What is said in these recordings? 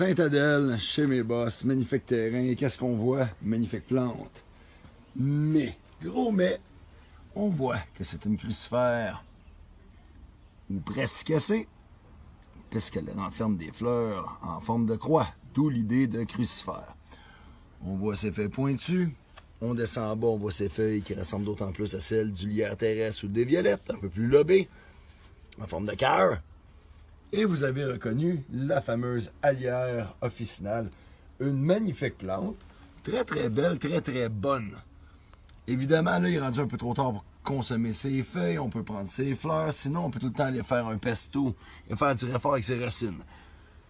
Sainte-Adèle, chez mes boss, magnifique terrain. Qu'est-ce qu'on voit? Magnifique plante. Mais, gros mais, on voit que c'est une crucifère ou presque cassée, puisqu'elle renferme des fleurs en forme de croix, d'où l'idée de crucifère. On voit ses feuilles pointues, on descend en bas, on voit ses feuilles qui ressemblent d'autant plus à celles du lierre terrestre ou des violettes, un peu plus lobées, en forme de cœur. Et vous avez reconnu la fameuse allière officinale, une magnifique plante, très très belle, très très bonne. Évidemment, là, il est rendu un peu trop tard pour consommer ses feuilles, on peut prendre ses fleurs, sinon on peut tout le temps aller faire un pesto et faire du réfort avec ses racines.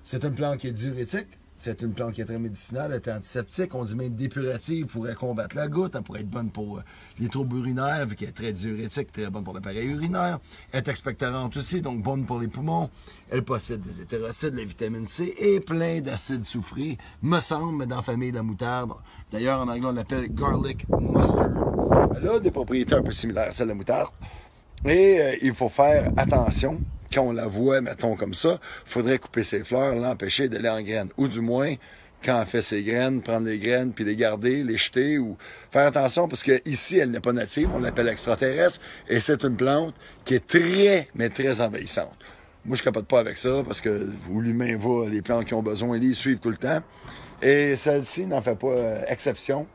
C'est une plante qui est diurétique, c'est une plante qui est très médicinale, elle est antiseptique, on dit même dépurative, pourrait combattre la goutte, elle pourrait être bonne pour les troubles urinaires, vu qu'elle est très diurétique, très bonne pour l'appareil urinaire. Elle est expectorante aussi, donc bonne pour les poumons. Elle possède des hétérocides, la vitamine C et plein d'acides soufrés, me semble, dans la famille de la moutarde. D'ailleurs, en anglais, on l'appelle garlic mustard. Elle a des propriétés un peu similaires à celles de la moutarde. Et il faut faire attention. Quand on la voit, mettons comme ça, il faudrait couper ses fleurs, l'empêcher d'aller en graines. Ou du moins, quand elle fait ses graines, prendre les graines, puis les garder, les jeter, ou faire attention, parce que ici, elle n'est pas native, on l'appelle extraterrestre, et c'est une plante qui est très, mais très envahissante. Moi, je capote pas avec ça, parce que où l'humain va, les plantes qui ont besoin, ils les suivent tout le temps. Et celle-ci n'en fait pas exception.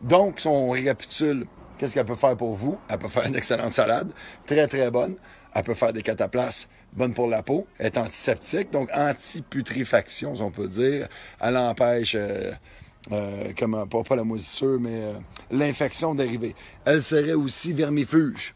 Donc, si on récapitule, qu'est-ce qu'elle peut faire pour vous? Elle peut faire une excellente salade, très, très bonne. Elle peut faire des cataplasmes, bonne pour la peau. Elle est antiseptique, donc anti-putréfaction, si on peut dire. Elle empêche, pas la moisissure, mais l'infection d'arriver. Elle serait aussi vermifuge,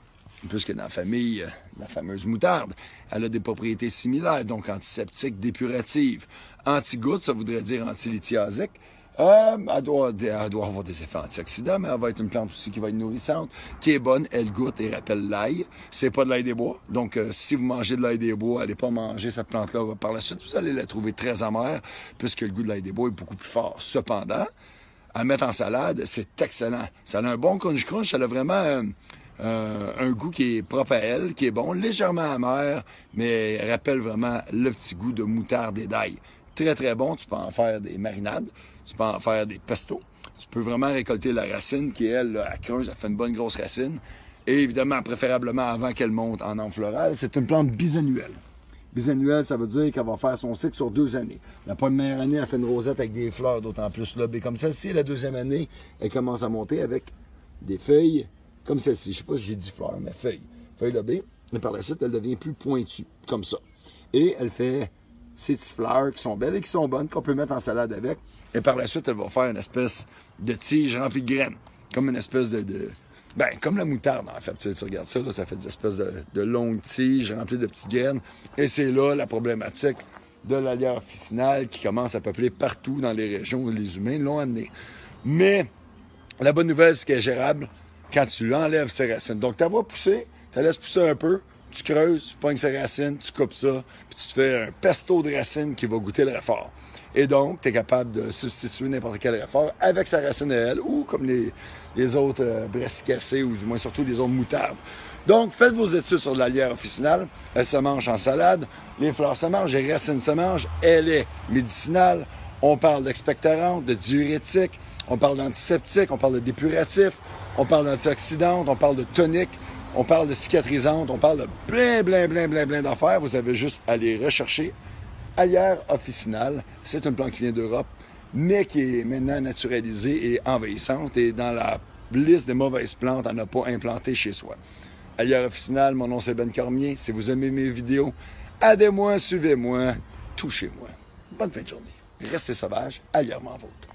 puisque dans la famille, la fameuse moutarde, elle a des propriétés similaires, donc antiseptique, dépurative. Anti-goutte, ça voudrait dire antilithiasique. Elle doit avoir des effets antioxydants, mais elle va être une plante aussi qui va être nourrissante, qui est bonne, elle goûte et rappelle l'ail. C'est pas de l'ail des bois, donc si vous mangez de l'ail des bois, allez pas manger cette plante-là par la suite, vous allez la trouver très amère, puisque le goût de l'ail des bois est beaucoup plus fort. Cependant, à mettre en salade, c'est excellent. Ça a un bon crunch, elle a vraiment un goût qui est propre à elle, qui est bon, légèrement amer, mais elle rappelle vraiment le petit goût de moutarde et d'ail. Très, très bon. Tu peux en faire des marinades. Tu peux en faire des pestos. Tu peux vraiment récolter la racine qui, elle, là, elle creuse, elle fait une bonne grosse racine. Et évidemment, préférablement avant qu'elle monte en ample florale, c'est une plante bisannuelle. Bisannuelle, ça veut dire qu'elle va faire son cycle sur 2 années. La première année, elle fait une rosette avec des fleurs, d'autant plus lobées comme celle-ci. La deuxième année, elle commence à monter avec des feuilles comme celle-ci. Je sais pas si j'ai dit fleurs, mais feuilles. Feuilles lobées. Et par la suite, elle devient plus pointue, comme ça. Et elle fait ces petites fleurs qui sont belles et qui sont bonnes, qu'on peut mettre en salade avec. Et par la suite, elle va faire une espèce de tige remplie de graines. Comme une espèce comme la moutarde, en fait. Tu regardes ça, là, ça fait des espèces de longues tiges remplies de petites graines. Et c'est là la problématique de l'allière officinale qui commence à peupler partout dans les régions où les humains l'ont amené. Mais la bonne nouvelle, c'est qu'elle est gérable quand tu l'enlèves ses racines. Donc, tu la vois pousser, tu la laisses pousser un peu, tu creuses, tu pognes ses racines, tu coupes ça, puis tu te fais un pesto de racines qui va goûter le réfort. Et donc, tu es capable de substituer n'importe quel réfort avec sa racine à elle, ou comme les autres brassicacées, ou du moins surtout les autres moutardes. Donc, faites vos études sur de la lierre officinale. Elle se mange en salade, les fleurs se mangent, les racines se mangent. Elle est médicinale. On parle d'expectorante, de diurétique, on parle d'antiseptique, on parle de dépuratif, on parle d'antioxydante, on parle de tonique. On parle de cicatrisante, on parle de plein d'affaires. Vous avez juste à les rechercher. Allière officinale, c'est une plante qui vient d'Europe, mais qui est maintenant naturalisée et envahissante. Et dans la liste des mauvaises plantes, à ne pas implanter chez soi. Allière officinale, mon nom c'est Ben Cormier. Si vous aimez mes vidéos, aidez-moi, suivez-moi, touchez-moi. Bonne fin de journée. Restez sauvages, allièrement vôtre.